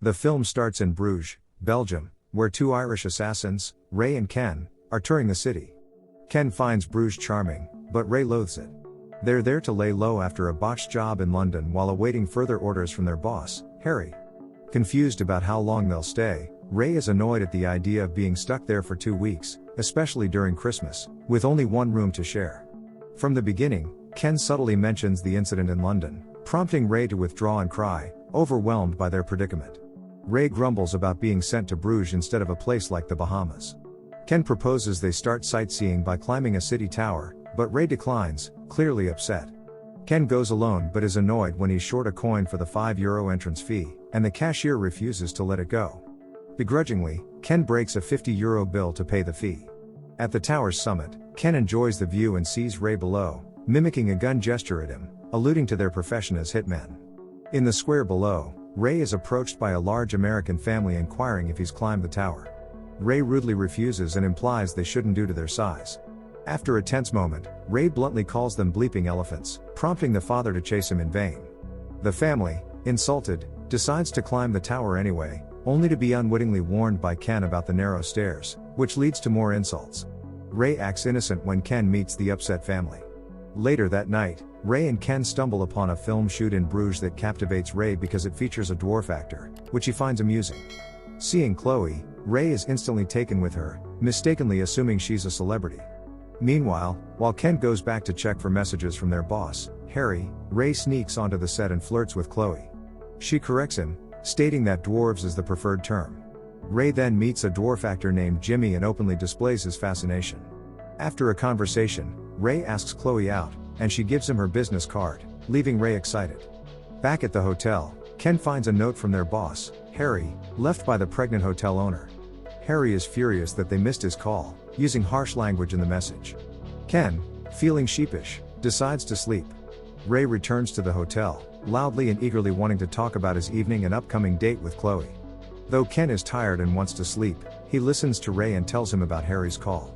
The film starts in Bruges, Belgium, where two Irish assassins, Ray and Ken, are touring the city. Ken finds Bruges charming, but Ray loathes it. They're there to lay low after a botched job in London while awaiting further orders from their boss, Harry. Confused about how long they'll stay, Ray is annoyed at the idea of being stuck there for 2 weeks, especially during Christmas, with only one room to share. From the beginning, Ken subtly mentions the incident in London, prompting Ray to withdraw and cry, overwhelmed by their predicament. Ray grumbles about being sent to Bruges instead of a place like the Bahamas. Ken proposes they start sightseeing by climbing a city tower, but Ray declines, clearly upset. Ken goes alone but is annoyed when he's short a coin for the €5 entrance fee, and the cashier refuses to let it go. Begrudgingly, Ken breaks a €50 bill to pay the fee. At the tower's summit, Ken enjoys the view and sees Ray below, mimicking a gun gesture at him, alluding to their profession as hitmen. In the square below, Ray is approached by a large American family inquiring if he's climbed the tower. Ray rudely refuses and implies they shouldn't due to their size. After a tense moment, Ray bluntly calls them bleeping elephants, prompting the father to chase him in vain. The family, insulted, decides to climb the tower anyway, only to be unwittingly warned by Ken about the narrow stairs, which leads to more insults. Ray acts innocent when Ken meets the upset family. Later that night, Ray and Ken stumble upon a film shoot in Bruges that captivates Ray because it features a dwarf actor, which he finds amusing. Seeing Chloe, Ray is instantly taken with her, mistakenly assuming she's a celebrity. Meanwhile, while Ken goes back to check for messages from their boss, Harry, Ray sneaks onto the set and flirts with Chloe. She corrects him, stating that dwarves is the preferred term. Ray then meets a dwarf actor named Jimmy and openly displays his fascination. After a conversation, Ray asks Chloe out, and she gives him her business card, leaving Ray excited. Back at the hotel, Ken finds a note from their boss, Harry, left by the pregnant hotel owner. Harry is furious that they missed his call, using harsh language in the message. Ken, feeling sheepish, decides to sleep. Ray returns to the hotel, loudly and eagerly wanting to talk about his evening and upcoming date with Chloe. Though Ken is tired and wants to sleep, he listens to Ray and tells him about Harry's call.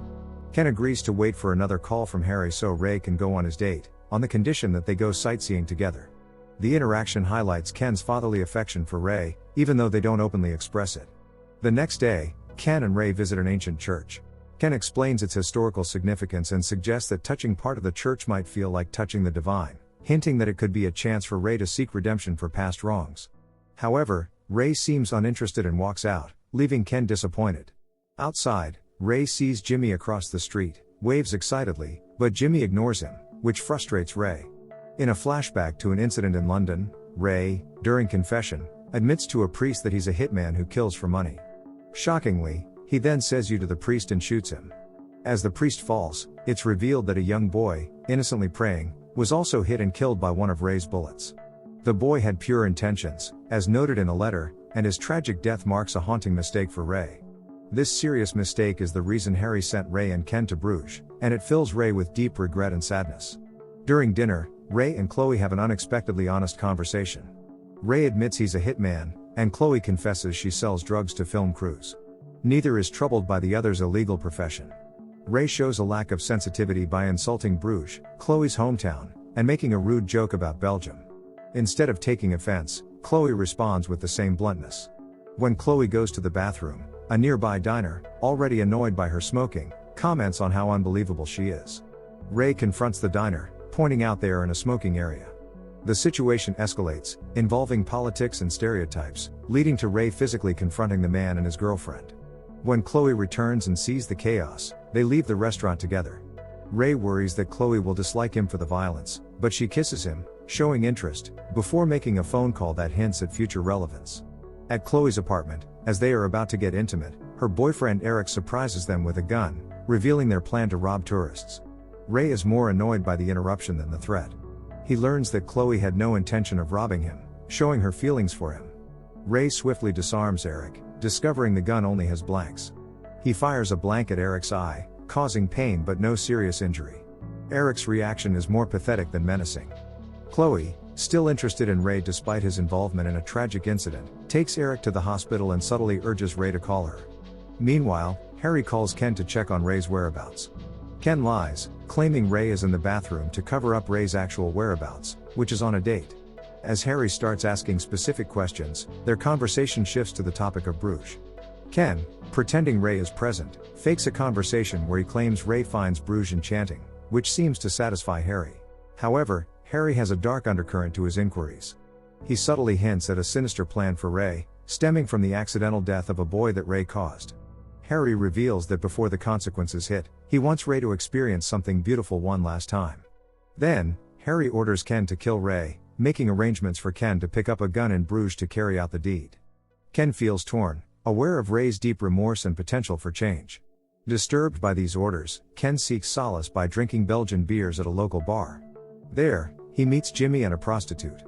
Ken agrees to wait for another call from Harry so Ray can go on his date, on the condition that they go sightseeing together. The interaction highlights Ken's fatherly affection for Ray, even though they don't openly express it. The next day, Ken and Ray visit an ancient church. Ken explains its historical significance and suggests that touching part of the church might feel like touching the divine, hinting that it could be a chance for Ray to seek redemption for past wrongs. However, Ray seems uninterested and walks out, leaving Ken disappointed. Outside, Ray sees Jimmy across the street, waves excitedly, but Jimmy ignores him, which frustrates Ray. In a flashback to an incident in London, Ray, during confession, admits to a priest that he's a hitman who kills for money. Shockingly, he then says you to the priest and shoots him. As the priest falls, it's revealed that a young boy, innocently praying, was also hit and killed by one of Ray's bullets. The boy had pure intentions, as noted in a letter, and his tragic death marks a haunting mistake for Ray. This serious mistake is the reason Harry sent Ray and Ken to Bruges, and it fills Ray with deep regret and sadness. During dinner, Ray and Chloe have an unexpectedly honest conversation. Ray admits he's a hitman, and Chloe confesses she sells drugs to film crews. Neither is troubled by the other's illegal profession. Ray shows a lack of sensitivity by insulting Bruges, Chloe's hometown, and making a rude joke about Belgium. Instead of taking offense, Chloe responds with the same bluntness. When Chloe goes to the bathroom, a nearby diner, already annoyed by her smoking, comments on how unbelievable she is. Ray confronts the diner, pointing out they are in a smoking area. The situation escalates, involving politics and stereotypes, leading to Ray physically confronting the man and his girlfriend. When Chloe returns and sees the chaos, they leave the restaurant together. Ray worries that Chloe will dislike him for the violence, but she kisses him, showing interest, before making a phone call that hints at future relevance. At Chloe's apartment, as they are about to get intimate, her boyfriend Eric surprises them with a gun, revealing their plan to rob tourists. Ray is more annoyed by the interruption than the threat. He learns that Chloe had no intention of robbing him, showing her feelings for him. Ray swiftly disarms Eric, discovering the gun only has blanks. He fires a blank at Eric's eye, causing pain but no serious injury. Eric's reaction is more pathetic than menacing. Chloe, still interested in Ray despite his involvement in a tragic incident, takes Eric to the hospital and subtly urges Ray to call her. Meanwhile, Harry calls Ken to check on Ray's whereabouts. Ken lies, claiming Ray is in the bathroom to cover up Ray's actual whereabouts, which is on a date. As Harry starts asking specific questions, their conversation shifts to the topic of Bruges. Ken, pretending Ray is present, fakes a conversation where he claims Ray finds Bruges enchanting, which seems to satisfy Harry. However, Harry has a dark undercurrent to his inquiries. He subtly hints at a sinister plan for Ray, stemming from the accidental death of a boy that Ray caused. Harry reveals that before the consequences hit, he wants Ray to experience something beautiful one last time. Then, Harry orders Ken to kill Ray, making arrangements for Ken to pick up a gun in Bruges to carry out the deed. Ken feels torn, aware of Ray's deep remorse and potential for change. Disturbed by these orders, Ken seeks solace by drinking Belgian beers at a local bar. There, he meets Jimmy and a prostitute.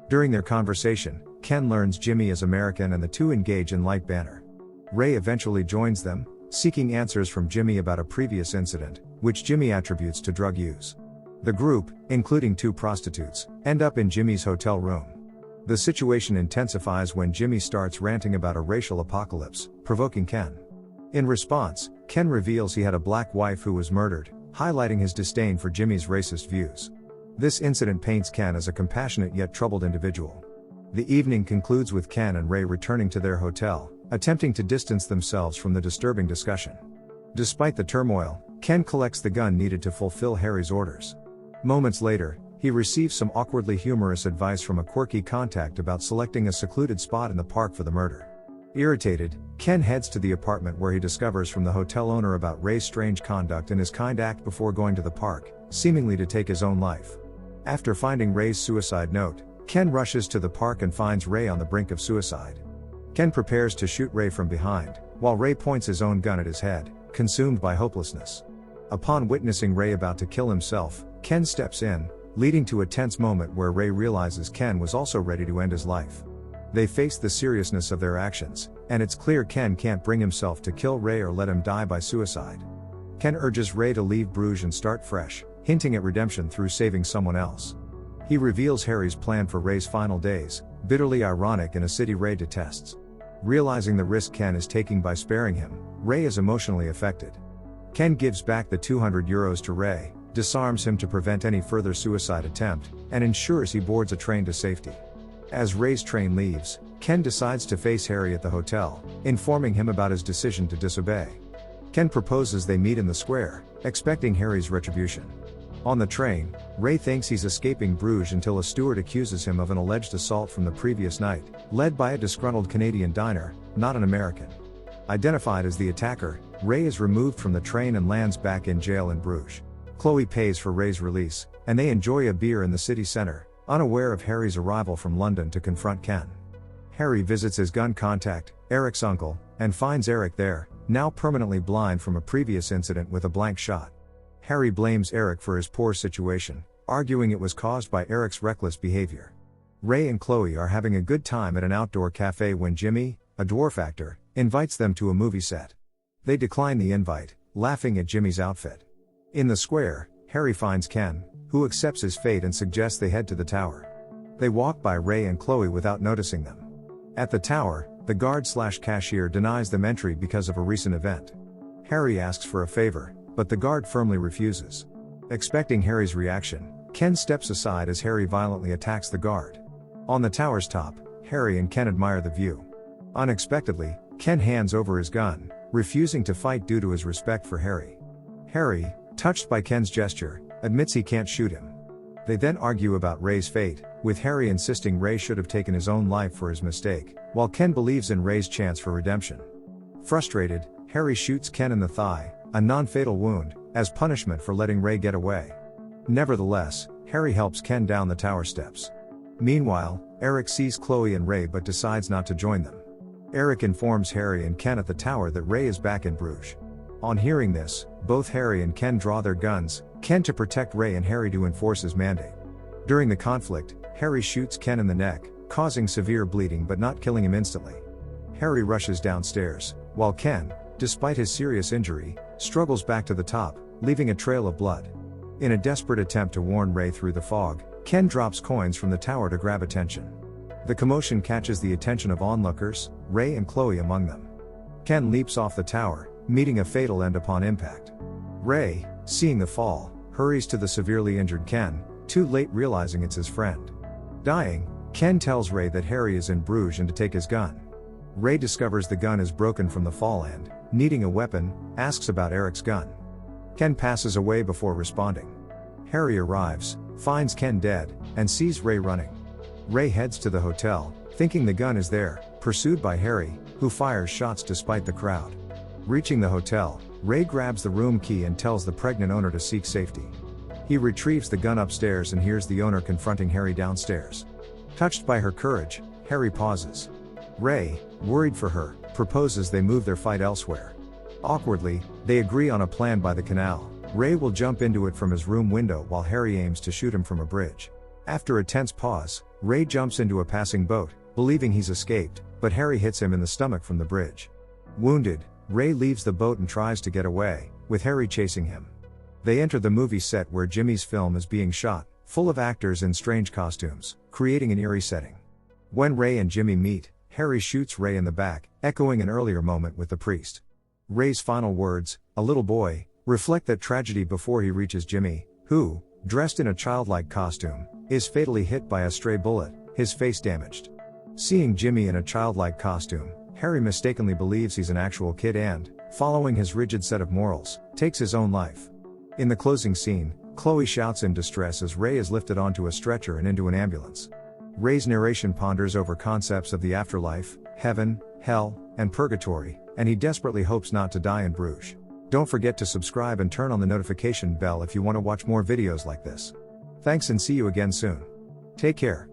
During their conversation, Ken learns Jimmy is American and the two engage in light banter. Ray eventually joins them, seeking answers from Jimmy about a previous incident, which Jimmy attributes to drug use. The group, including two prostitutes, end up in Jimmy's hotel room. The situation intensifies when Jimmy starts ranting about a racial apocalypse, provoking Ken. In response, Ken reveals he had a black wife who was murdered, highlighting his disdain for Jimmy's racist views. This incident paints Ken as a compassionate yet troubled individual. The evening concludes with Ken and Ray returning to their hotel, attempting to distance themselves from the disturbing discussion. Despite the turmoil, Ken collects the gun needed to fulfill Harry's orders. Moments later, he receives some awkwardly humorous advice from a quirky contact about selecting a secluded spot in the park for the murder. Irritated, Ken heads to the apartment where he discovers from the hotel owner about Ray's strange conduct and his kind act before going to the park, seemingly to take his own life. After finding Ray's suicide note, Ken rushes to the park and finds Ray on the brink of suicide. Ken prepares to shoot Ray from behind, while Ray points his own gun at his head, consumed by hopelessness. Upon witnessing Ray about to kill himself, Ken steps in, leading to a tense moment where Ray realizes Ken was also ready to end his life. They face the seriousness of their actions, and it's clear Ken can't bring himself to kill Ray or let him die by suicide. Ken urges Ray to leave Bruges and start fresh, hinting at redemption through saving someone else. He reveals Harry's plan for Ray's final days, bitterly ironic in a city Ray detests. Realizing the risk Ken is taking by sparing him, Ray is emotionally affected. Ken gives back the €200 to Ray, disarms him to prevent any further suicide attempt, and ensures he boards a train to safety. As Ray's train leaves, Ken decides to face Harry at the hotel, informing him about his decision to disobey. Ken proposes they meet in the square, expecting Harry's retribution. On the train, Ray thinks he's escaping Bruges until a steward accuses him of an alleged assault from the previous night, led by a disgruntled Canadian diner, not an American. Identified as the attacker, Ray is removed from the train and lands back in jail in Bruges. Chloe pays for Ray's release, and they enjoy a beer in the city center, unaware of Harry's arrival from London to confront Ken. Harry visits his gun contact, Eric's uncle, and finds Eric there, now permanently blind from a previous incident with a blank shot. Harry blames Eric for his poor situation, arguing it was caused by Eric's reckless behavior. Ray and Chloe are having a good time at an outdoor cafe when Jimmy, a dwarf actor, invites them to a movie set. They decline the invite, laughing at Jimmy's outfit. In the square, Harry finds Ken, who accepts his fate and suggests they head to the tower. They walk by Ray and Chloe without noticing them. At the tower, the guard/cashier denies them entry because of a recent event. Harry asks for a favor, but the guard firmly refuses. Expecting Harry's reaction, Ken steps aside as Harry violently attacks the guard. On the tower's top, Harry and Ken admire the view. Unexpectedly, Ken hands over his gun, refusing to fight due to his respect for Harry. Harry, touched by Ken's gesture, admits he can't shoot him. They then argue about Ray's fate, with Harry insisting Ray should have taken his own life for his mistake, while Ken believes in Ray's chance for redemption. Frustrated, Harry shoots Ken in the thigh, a non-fatal wound, as punishment for letting Ray get away. Nevertheless, Harry helps Ken down the tower steps. Meanwhile, Eric sees Chloe and Ray but decides not to join them. Eric informs Harry and Ken at the tower that Ray is back in Bruges. On hearing this, both Harry and Ken draw their guns, Ken to protect Ray and Harry to enforce his mandate. During the conflict, Harry shoots Ken in the neck, causing severe bleeding but not killing him instantly. Harry rushes downstairs, while Ken, despite his serious injury, struggles back to the top, leaving a trail of blood. In a desperate attempt to warn Ray through the fog, Ken drops coins from the tower to grab attention. The commotion catches the attention of onlookers, Ray and Chloe among them. Ken leaps off the tower, meeting a fatal end upon impact. Ray, seeing the fall, hurries to the severely injured Ken, too late realizing it's his friend. Dying, Ken tells Ray that Harry is in Bruges and to take his gun. Ray discovers the gun is broken from the fall and, needing a weapon, asks about Eric's gun. Ken passes away before responding. Harry arrives, finds Ken dead, and sees Ray running. Ray heads to the hotel, thinking the gun is there, pursued by Harry, who fires shots despite the crowd. Reaching the hotel, Ray grabs the room key and tells the pregnant owner to seek safety. He retrieves the gun upstairs and hears the owner confronting Harry downstairs. Touched by her courage, Harry pauses. Ray, worried for her, proposes they move their fight elsewhere. Awkwardly, they agree on a plan by the canal. Ray will jump into it from his room window while Harry aims to shoot him from a bridge. After a tense pause, Ray jumps into a passing boat, believing he's escaped, but Harry hits him in the stomach from the bridge. Wounded, Ray leaves the boat and tries to get away, with Harry chasing him. They enter the movie set where Jimmy's film is being shot, full of actors in strange costumes, creating an eerie setting. When Ray and Jimmy meet, Harry shoots Ray in the back, echoing an earlier moment with the priest. Ray's final words, "a little boy," reflect that tragedy before he reaches Jimmy, who, dressed in a childlike costume, is fatally hit by a stray bullet, his face damaged. Seeing Jimmy in a childlike costume, Harry mistakenly believes he's an actual kid and, following his rigid set of morals, takes his own life. In the closing scene, Chloe shouts in distress as Ray is lifted onto a stretcher and into an ambulance. Ray's narration ponders over concepts of the afterlife, heaven, hell, and purgatory, and he desperately hopes not to die in Bruges. Don't forget to subscribe and turn on the notification bell if you want to watch more videos like this. Thanks and see you again soon. Take care.